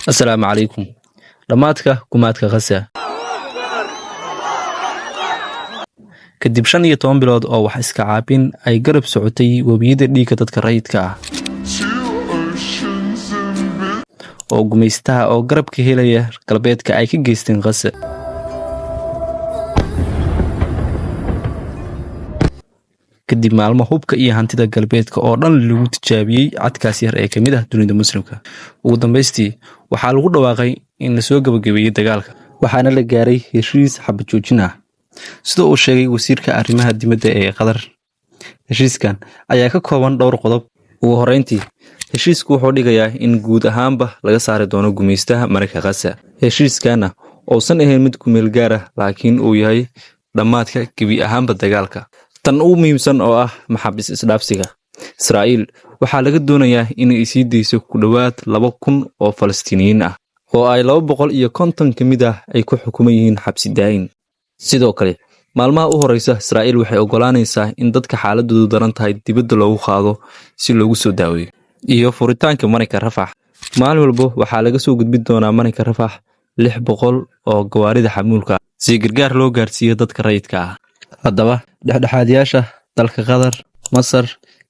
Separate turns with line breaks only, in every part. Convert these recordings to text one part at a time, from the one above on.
Assalaamu calaykum. Dhammaadka kumaadka Gaza. Kadib 15 bilood oo wax iska caabin ay garab socotay wabiyada dhiigga dadka rayidka ah. oo gumaystaha oo garabka helaya galbeedka ay ka geysteen Gaza. kadib maalmo hubka iyo hantida galbeedka oo dhan lagu tijaabiyay cadkaas yar ee kamid ah dunida muslimka. ugu dambeystii waxaa lagu dhawaaqay in la soo gabagabeeyay dagaalka waxaana la gaaray heshiis xabad joojin ah sida uu sheegay wasiirka arrimaha dibadda ee Qatar. heshiiskan ayaa ka kooban dhowr qodob. ugu horeyntii heshiisku wuxuu dhigayaa in guud ahaanba laga saari doono gumaystaha marka Gaza. heshiiskana uusan ahayn mid ku meel gaar ah laakiin uu yahay dhamaadka gebi ahaanba dagaalka. tan ugu muhiimsan oo ah maxabis isdhaafsiga. Israa'iil waxaa laga doonayaa inay sii deyso ku dhawaad 2,000 oo Falastiiniyiin ah oo ay 250 kamid ah ay ku xukuman yihiin xabsi daayin. sidoo kale maalmaha u horeysa Israa'iil waxay ogolaanaysaa in dadka xaaladoodu daran tahay dibadda loogu qaado si loogu soo daaweeyo iyo furitaanka marinka Rafah. maalin walba waxaa laga soo gudbin doonaa marinka Rafah 600 oo gawaarida xamuulka si gargaar loo gaarsiiyo dadka rayidka ah. haddaba dhexdhexaadiyaasha dalka Qatar, Masar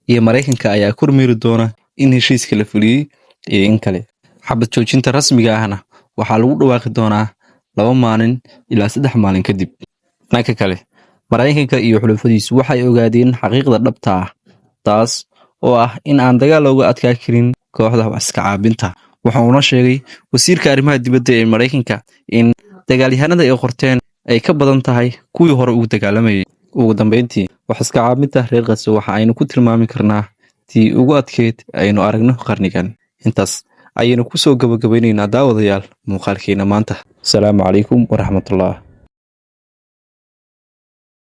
iyo Mareykanka ayaa kormeeri doona in heshiiska la fuliyay iyo in kale. xabad joojinta rasmiga ahna waxaa lagu dhawaaqi doonaa 2 maalin ilaa 3 maalin kadib. dhanka kale Mareykanka iyo xulafadiisu waxay ogaadeen xaqiiqda dhabta ah taas oo ah in aan dagaal looga adkaa karin kooxda wax iska caabinta. wuxuuna sheegay wasiirka arrimaha dibadda ee Mareykanka in dagaalyahanada ay qorteen ay ka badan tahay kuwii hore ugu dagaalamayay. ugu dambeyntii wax iska caabinta reer Gaza waxa aynu ku tilmaami karnaa tii ugu adkeyd aynu aragno qarnigan. intaas ayaynu ku soo gabagabaynaynaa daawadayaal muuqaalkeena maanta. Assalaamu calaykum waraxmatullaah.